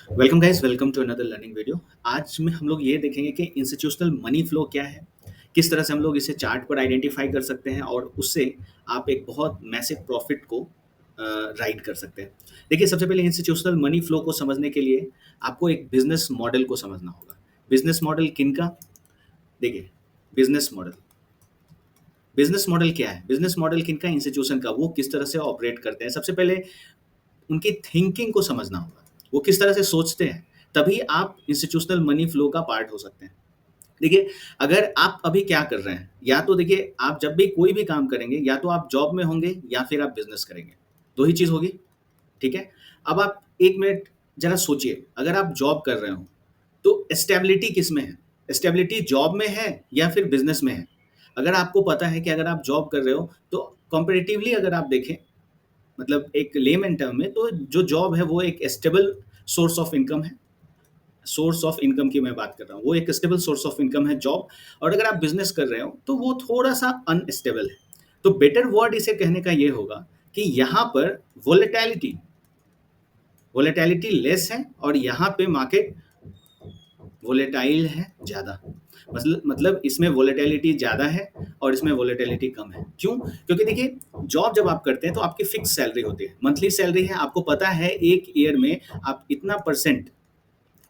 Welcome guys, welcome to another learning video. आज में हम लोग ये देखेंगे कि इंस्टीट्यूशनल मनी फ्लो क्या है, किस तरह से हम लोग इसे चार्ट पर आइडेंटिफाई कर सकते हैं और उससे आप एक बहुत मैसिव प्रॉफिट को राइड कर सकते हैं। देखिए, सबसे पहले इंस्टीट्यूशनल मनी फ्लो को समझने के लिए आपको एक बिजनेस मॉडल को समझना होगा। बिजनेस मॉडल किनका? देखिए, बिजनेस मॉडल बिजनेस मॉडल क्या है? बिजनेस मॉडल किनका? इंस्टीट्यूशन का। वो किस तरह से ऑपरेट करते हैं, सबसे पहले उनकी थिंकिंग को समझना होगा। वो किस तरह से सोचते हैं, तभी आप इंस्टीट्यूशनल मनी फ्लो का पार्ट हो सकते हैं। देखिए, अगर आप अभी क्या कर रहे हैं, या तो देखिए, आप जब भी कोई भी काम करेंगे, या तो आप जॉब में होंगे या फिर आप बिजनेस करेंगे। दो ही चीज होगी, ठीक है? अब आप एक मिनट जरा सोचिए, अगर आप जॉब कर रहे हो तो स्टेबिलिटी किस में है? स्टेबिलिटी जॉब में है या फिर बिजनेस में है? अगर आपको पता है कि अगर आप जॉब कर रहे हो तो कंपेरेटिवली अगर आप देखें, मतलब एक लेमन टर्म में, तो जो जॉब है वो एक स्टेबल सोर्स ऑफ इनकम है। सोर्स ऑफ इनकम की मैं बात कर रहा हूँ, वो एक स्टेबल सोर्स ऑफ इनकम है जॉब। और अगर आप बिजनेस कर रहे हो तो वो थोड़ा सा अनस्टेबल है। तो बेटर वर्ड इसे कहने का ये होगा कि यहाँ पर वोलेटैलिटी वोलेटैलिटी लेस है और यहाँ पे मार्केट वोलेटाइल है ज़्यादा। मतलब इसमें वोलेटिलिटी ज़्यादा है और इसमें वोलेटिलिटी कम है। क्यों? क्योंकि देखिए, जॉब जब आप करते हैं तो आपकी फिक्स सैलरी होती है, मंथली सैलरी है, आपको पता है एक ईयर में आप इतना परसेंट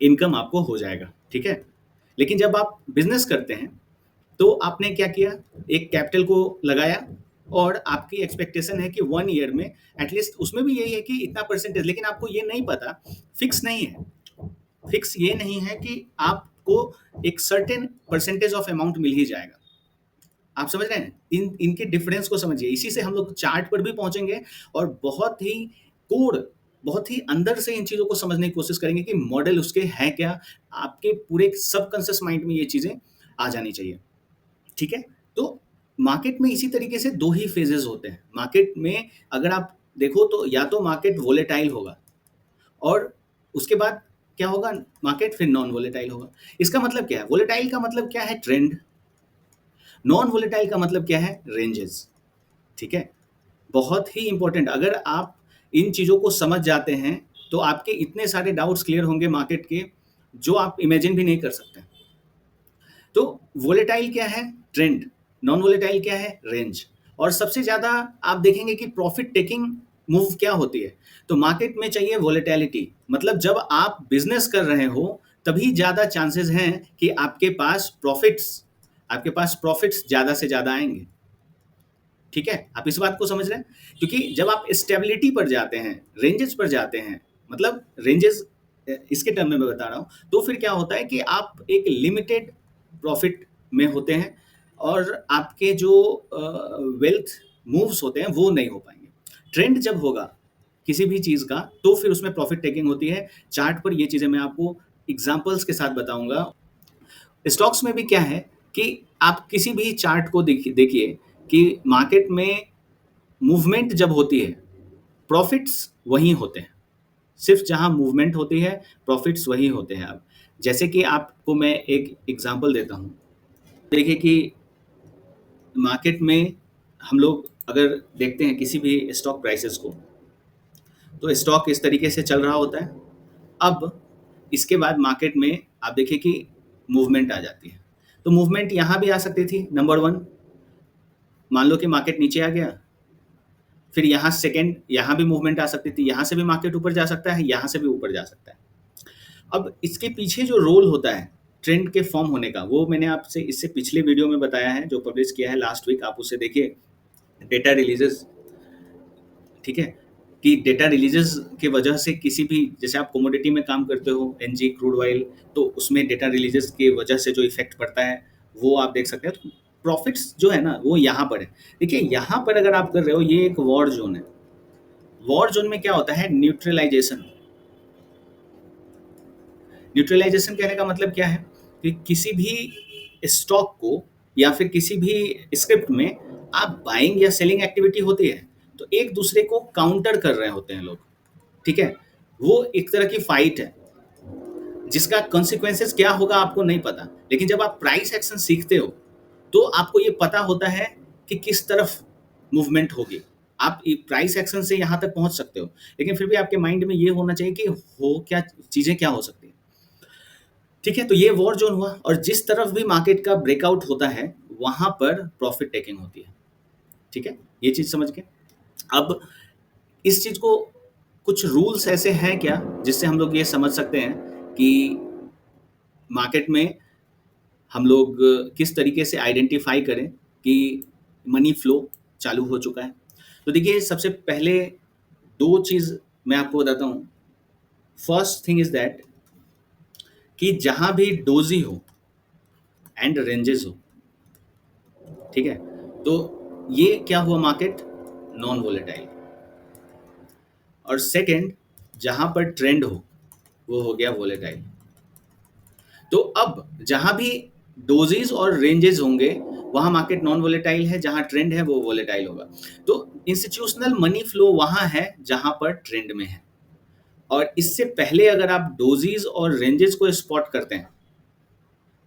इनकम आपको हो जाएगा, ठीक है? लेकिन जब आप बिजनेस करते हैं तो आपने क्या किया, एक कैपिटल को लगाया और आपकी एक्सपेक्टेशन है कि 1 ईयर में एटलीस्ट, उसमें भी यही है कि इतना परसेंटेज, लेकिन आपको ये नहीं पता, फिक्स नहीं है। फिक्स ये नहीं है कि आपको एक सर्टेन परसेंटेज ऑफ अमाउंट मिल ही जाएगा। आप समझ रहे हैं? इनके डिफरेंस को समझिए। इसी से हम लोग चार्ट पर भी पहुंचेंगे और बहुत ही कोड, बहुत ही अंदर से इन चीजों को समझने की कोशिश करेंगे कि मॉडल उसके है क्या। आपके पूरे सबकॉन्शियस माइंड में ये चीजें आ जानी चाहिए, ठीक है? तो मार्केट में इसी तरीके से दो ही फेजेस होते हैं। मार्केट में अगर आप देखो तो या तो मार्केट वोलेटाइल होगा और उसके बाद क्या होगा, मार्केट फिर नॉन वोलेटाइल होगा। इसका मतलब क्या है? वोलेटाइल का मतलब क्या है? ट्रेंड। नॉन वोलेटाइल का मतलब क्या है? रेंजेस, ठीक है? बहुत ही इंपॉर्टेंट। अगर आप इन चीज़ों को समझ जाते हैं तो आपके इतने सारे डाउट्स क्लियर होंगे मार्केट के, जो आप इमेजिन भी नहीं कर सकते। तो वोलेटाइल क्या है? ट्रेंड। नॉन वोलेटाइल क्या है? रेंज। और सबसे ज़्यादा आप देखेंगे कि प्रॉफिट टेकिंग मूव क्या होती है। तो मार्केट में चाहिए वोलेटैलिटी, मतलब जब आप बिजनेस कर रहे हो तभी ज़्यादा चांसेस हैं कि आपके पास प्रॉफिट्स ज़्यादा से ज़्यादा आएंगे, ठीक है? आप इस बात को समझ रहे हैं? क्योंकि जब आप स्टेबिलिटी पर जाते हैं, रेंजेस पर जाते हैं, मतलब रेंजेस, इसके टर्म में मैं बता रहा हूँ, तो फिर क्या होता है कि आप एक लिमिटेड प्रॉफिट में होते हैं और आपके जो वेल्थ मूव्स होते हैं वो नहीं हो पाएंगे। ट्रेंड जब होगा किसी भी चीज़ का तो फिर उसमें प्रॉफिट टेकिंग होती है। चार्ट पर ये चीज़ें मैं आपको एग्जांपल्स के साथ बताऊंगा। स्टॉक्स में भी क्या है कि आप किसी भी चार्ट को देखिए कि मार्केट में मूवमेंट जब होती है, प्रॉफिट्स वहीं होते हैं। सिर्फ जहां मूवमेंट होती है, प्रॉफिट्स वहीं होते हैं। अब जैसे कि आपको मैं एक एग्जांपल देता हूं। देखिए कि मार्केट में हम लोग अगर देखते हैं किसी भी स्टॉक प्राइसेस को, तो स्टॉक इस तरीके से चल रहा होता है। अब इसके बाद मार्केट में आप देखिए कि मूवमेंट आ जाती है। तो मूवमेंट यहाँ भी आ सकती थी, नंबर वन। मान लो कि मार्केट नीचे आ गया, फिर यहाँ सेकंड, यहाँ भी मूवमेंट आ सकती थी, यहाँ से भी मार्केट ऊपर जा सकता है, यहाँ से भी ऊपर जा सकता है। अब इसके पीछे जो रोल होता है ट्रेंड के फॉर्म होने का, वो मैंने आपसे इससे पिछले वीडियो में बताया है, जो पब्लिश किया है लास्ट वीक, आप उसे देखिए। डेटा रिलीजेस, ठीक है? कि डेटा रिलीजेस की वजह से किसी भी, जैसे आप कमोडिटी में काम करते हो, एनजी, क्रूड ऑयल, तो उसमें डेटा रिलीजेस की वजह से जो इफेक्ट पड़ता है वो आप देख सकते हैं। तो प्रॉफिट्स जो है ना वो यहाँ पर है। देखिए, यहाँ पर अगर आप कर रहे हो, ये एक वॉर जोन है। वॉर जोन में क्या होता है? न्यूट्रलाइजेशन। न्यूट्रलाइजेशन कहने का मतलब क्या है कि किसी भी स्टॉक को या फिर किसी भी स्क्रिप्ट में आप बाइंग या सेलिंग एक्टिविटी होती है, तो एक दूसरे को काउंटर कर रहे होते हैं लोग, ठीक है? वो एक तरह की फाइट है जिसका कॉन्सिक्वेंसेस क्या होगा आपको नहीं पता। लेकिन जब आप प्राइस एक्शन सीखते हो तो आपको ये पता होता है कि किस तरफ मूवमेंट होगी। आप प्राइस एक्शन से यहाँ तक पहुँच सकते हो, लेकिन फिर भी आपके माइंड में ये होना चाहिए कि हो क्या चीज़ें क्या हो सकती हैं। ठीक है, तो ये वॉर जोन हुआ और जिस तरफ भी मार्केट का ब्रेकआउट होता है, वहाँ पर प्रॉफिट टेकिंग होती है। ठीक है? ये चीज़ समझ गए? अब इस चीज़ को कुछ रूल्स ऐसे हैं क्या जिससे हम लोग ये समझ सकते हैं कि मार्केट में हम लोग किस तरीके से आइडेंटिफाई करें कि मनी फ्लो चालू हो चुका है। तो देखिए सबसे पहले 2 चीज़ मैं आपको बताता हूँ। फर्स्ट थिंग इज़ दैट कि जहाँ भी डोज़ी हो एंड रेंजेस हो, ठीक है? तो ये क्या हुआ मार्केट? Non volatile. और सेकंड, जहाँ पर ट्रेंड हो, वो हो गया वोलेटाइल। तो अब जहाँ भी डोजेज और रेंजेस होंगे, वहाँ मार्केट नॉन वोलेटाइल है, जहाँ ट्रेंड है वो वोलेटाइल होगा। तो इंस्टीट्यूशनल मनी फ्लो वहाँ है जहाँ पर ट्रेंड में है। और इससे पहले अगर आप डोजेज और रेंजेस को स्पॉट करते हैं,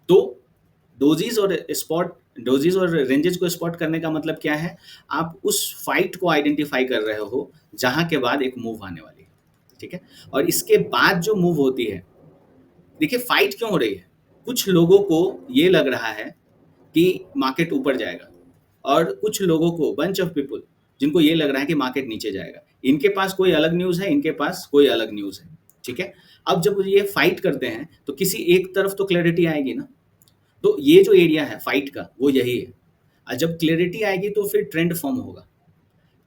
तो डोजेज और स्पॉट डोजेज और रेंजेस को स्पॉट करने का मतलब क्या है? आप उस फाइट को आइडेंटिफाई कर रहे हो जहाँ के बाद एक मूव आने वाली है। ठीक है? और इसके बाद जो मूव होती है, देखिए फाइट क्यों हो रही है? कुछ लोगों को ये लग रहा है कि मार्केट ऊपर जाएगा और कुछ लोगों को बंच ऑफ पीपल जिनको ये लग रहा है कि मार्केट नीचे जाएगा। इनके पास कोई अलग न्यूज़ है, इनके पास कोई अलग न्यूज़ है। ठीक है? अब जब ये फाइट करते हैं तो किसी एक तरफ तो क्लैरिटी आएगी ना। तो ये जो एरिया है फाइट का वो यही है। और जब क्लैरिटी आएगी तो फिर ट्रेंड फॉर्म होगा।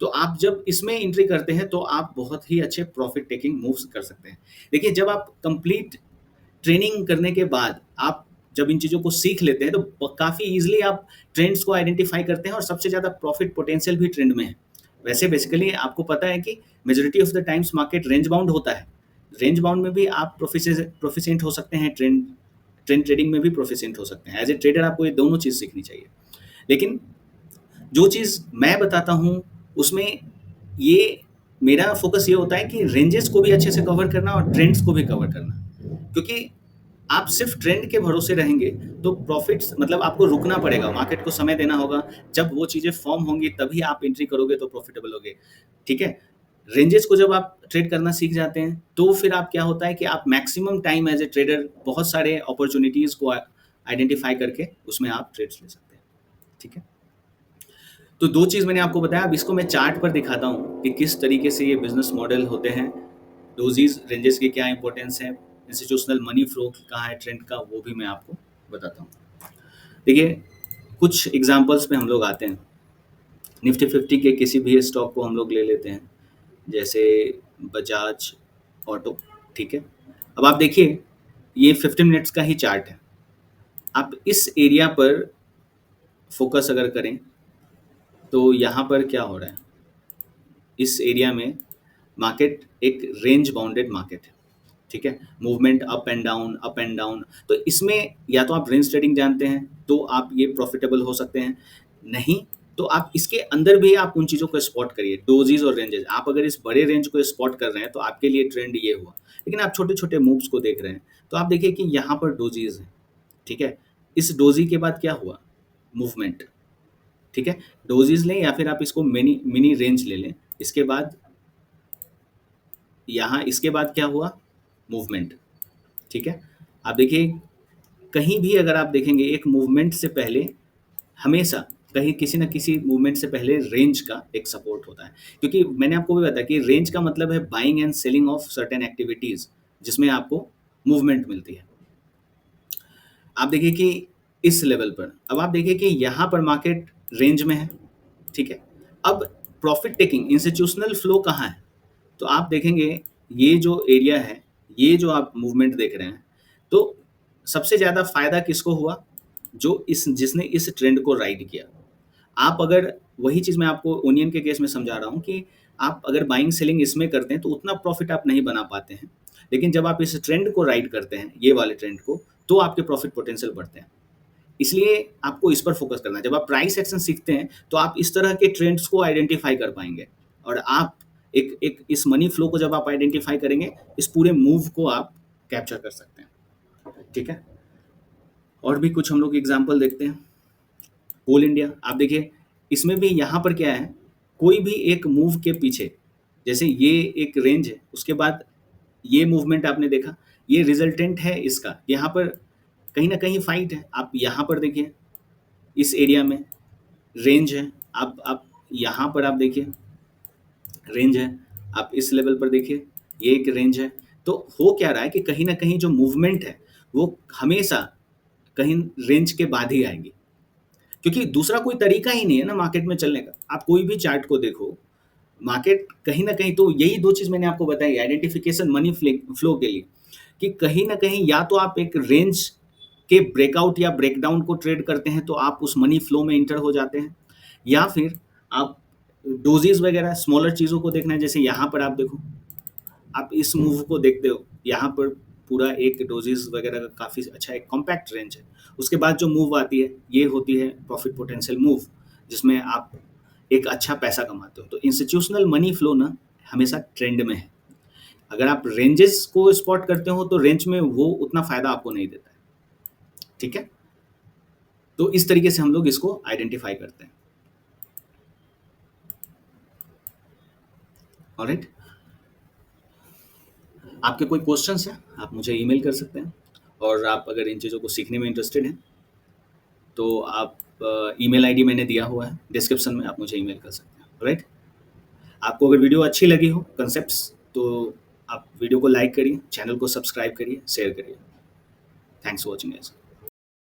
तो आप जब इसमें एंट्री करते हैं तो आप बहुत ही अच्छे प्रॉफिट टेकिंग मूव्स कर सकते हैं। देखिए जब आप कंप्लीट ट्रेनिंग करने के बाद आप जब इन चीज़ों को सीख लेते हैं तो काफ़ी ईजिली आप ट्रेंड्स को आइडेंटिफाई करते हैं और सबसे ज़्यादा प्रॉफिट पोटेंशियल भी ट्रेंड में है। वैसे बेसिकली आपको पता है कि majority of the times market range bound होता है। रेंज बाउंड में भी आप प्रोफिशिएंट हो सकते हैं, ट्रेंड ट्रेंड ट्रेडिंग में भी प्रोफिशिएंट हो सकते हैं। एज ए ट्रेडर आपको ये दोनों चीज़ सीखनी चाहिए। लेकिन जो चीज़ मैं बताता हूँ उसमें ये मेरा फोकस ये होता है कि रेंजेस को भी अच्छे से कवर करना और ट्रेंड्स को भी कवर करना। क्योंकि आप सिर्फ ट्रेंड के भरोसे रहेंगे तो प्रॉफिट्स मतलब आपको रुकना पड़ेगा, मार्केट को समय देना होगा। जब वो चीज़ें फॉर्म होंगी तभी आप एंट्री करोगे तो प्रॉफिटेबल होगे। ठीक है? रेंजेस को जब आप ट्रेड करना सीख जाते हैं तो फिर आप क्या होता है कि आप maximum time as a trader बहुत सारे अपॉर्चुनिटीज़ को आइडेंटिफाई करके उसमें आप ट्रेड्स ले सकते हैं। ठीक है? तो 2 चीज़ मैंने आपको बताया। अब इसको मैं चार्ट पर दिखाता हूँ कि किस तरीके से ये बिज़नेस मॉडल होते हैं। डोज़ीज़, रेंजेस की क्या इम्पोर्टेंस है, इंस्टीट्यूशनल मनी फ्लो कहाँ है ट्रेंड का, वो भी मैं आपको बताता हूँ। देखिए, कुछ एग्ज़ाम्पल्स पे हम लोग आते हैं। निफ्टी 50 के किसी भी स्टॉक को हम लोग ले लेते हैं, जैसे बजाज ऑटो, ठीक है? अब आप देखिए, ये 15 मिनट्स का ही चार्ट है। आप इस एरिया पर फ़ोकस अगर करें, तो यहाँ पर क्या हो रहा है? इस एरिया में मार्केट एक रेंज बाउंडेड मार्केट है। ठीक है? Movement up and down, up and down. तो इसमें या तो आप रेंज ट्रेडिंग जानते हैं तो आप ये प्रॉफिटेबल हो सकते हैं। नहीं तो आप इसके अंदर भी आप उन चीज़ों को स्पॉट करिए, डोजेज और रेंजेस। आप अगर इस बड़े रेंज को स्पॉट कर रहे हैं तो आपके लिए ट्रेंड ये हुआ। लेकिन आप छोटे छोटे मूव्स को देख रहे हैं तो आप देखिए कि यहाँ पर डोजेज है। ठीक है? इस डोजी के बाद क्या हुआ? मूवमेंट। ठीक है? डोजेज लें या फिर आप इसको मिनी मिनी रेंज ले लें। इसके बाद यहाँ इसके बाद क्या हुआ? मूवमेंट। ठीक है? आप देखिए कहीं भी अगर आप देखेंगे एक मूवमेंट से पहले हमेशा कहीं किसी न किसी मूवमेंट से पहले रेंज का एक सपोर्ट होता है। क्योंकि मैंने आपको भी बताया कि रेंज का मतलब है buying and selling of certain activities जिसमें आपको मूवमेंट मिलती है। आप देखिए कि इस लेवल पर अब आप देखिए कि यहाँ पर मार्केट रेंज में है। ठीक है? अब प्रॉफिट टेकिंग इंस्टीट्यूशनल फ्लो कहाँ है? तो आप देखेंगे ये जो एरिया है, ये जो आप मूवमेंट देख रहे हैं, तो सबसे ज़्यादा फ़ायदा किसको हुआ? जो इस जिसने इस ट्रेंड को राइड किया। आप अगर वही चीज़ मैं आपको ओनियन के केस में समझा रहा हूँ कि आप अगर बाइंग सेलिंग इसमें करते हैं तो उतना प्रॉफ़िट आप नहीं बना पाते हैं। लेकिन जब आप इस ट्रेंड को राइड करते हैं, ये वाले ट्रेंड को, तो आपके प्रॉफ़िट पोटेंशियल बढ़ते हैं। इसलिए आपको इस पर फ़ोकस करना है। जब आप प्राइस एक्शन सीखते हैं, तो आप इस तरह के ट्रेंड्स को आइडेंटिफ़ाई कर पाएँगे और आप एक एक इस मनी फ्लो को जब आप आइडेंटिफ़ाई करेंगे, इस पूरे मूव को आप कैप्चर कर सकते हैं। ठीक है? और भी कुछ हम लोग एग्ज़ाम्पल देखते हैं। कोल इंडिया, आप देखिए इसमें भी यहाँ पर क्या है कोई भी एक मूव के पीछे, जैसे ये एक रेंज है, उसके बाद ये मूवमेंट आपने देखा, ये रिजल्टेंट है इसका, यहाँ पर कहीं ना कहीं फाइट है। आप यहाँ पर देखिए, इस एरिया में रेंज है, आप यहाँ पर आप देखिए रेंज है, आप इस लेवल पर देखिए ये एक रेंज है। तो हो क्या रहा है कि कहीं ना कहीं जो मूवमेंट है वो हमेशा कहीं रेंज के बाद ही आएगी, क्योंकि दूसरा कोई तरीका ही नहीं है ना मार्केट में चलने का। आप कोई भी चार्ट को देखो, मार्केट कहीं ना कहीं, तो यही दो चीज मैंने आपको बताई आइडेंटिफिकेशन मनी फ्लो के लिए, कि कहीं ना कहीं या तो आप एक रेंज के ब्रेकआउट या ब्रेकडाउन को ट्रेड करते हैं तो आप उस मनी फ्लो में इंटर हो जाते हैं, या फिर आप डोजेज वगैरह स्मॉलर चीज़ों को देखना है। जैसे यहाँ पर आप देखो, आप इस मूव को देखते हो, यहाँ पर पूरा एक डोजेज वगैरह का काफ़ी अच्छा एक कॉम्पैक्ट रेंज है। उसके बाद जो मूव आती है ये होती है प्रॉफिट पोटेंशियल मूव, जिसमें आप एक अच्छा पैसा कमाते हो। तो इंस्टीट्यूशनल मनी फ्लो ना हमेशा ट्रेंड में है। अगर आप रेंजेस को स्पॉट करते हो तो रेंज में वो उतना फायदा आपको नहीं देता है। ठीक है, तो इस तरीके से हम लोग इसको आइडेंटिफाई करते हैं। ऑलराइट, आपके कोई क्वेश्चंस हैं आप मुझे ईमेल कर सकते हैं, और आप अगर इन चीज़ों को सीखने में इंटरेस्टेड हैं तो आप ईमेल आईडी मैंने दिया हुआ है डिस्क्रिप्शन में, आप मुझे ईमेल कर सकते हैं। राइट, आपको अगर वीडियो अच्छी लगी हो कंसेप्ट्स, तो आप वीडियो को लाइक करिए, चैनल को सब्सक्राइब करिए, शेयर करिए। Thanks for watching guys.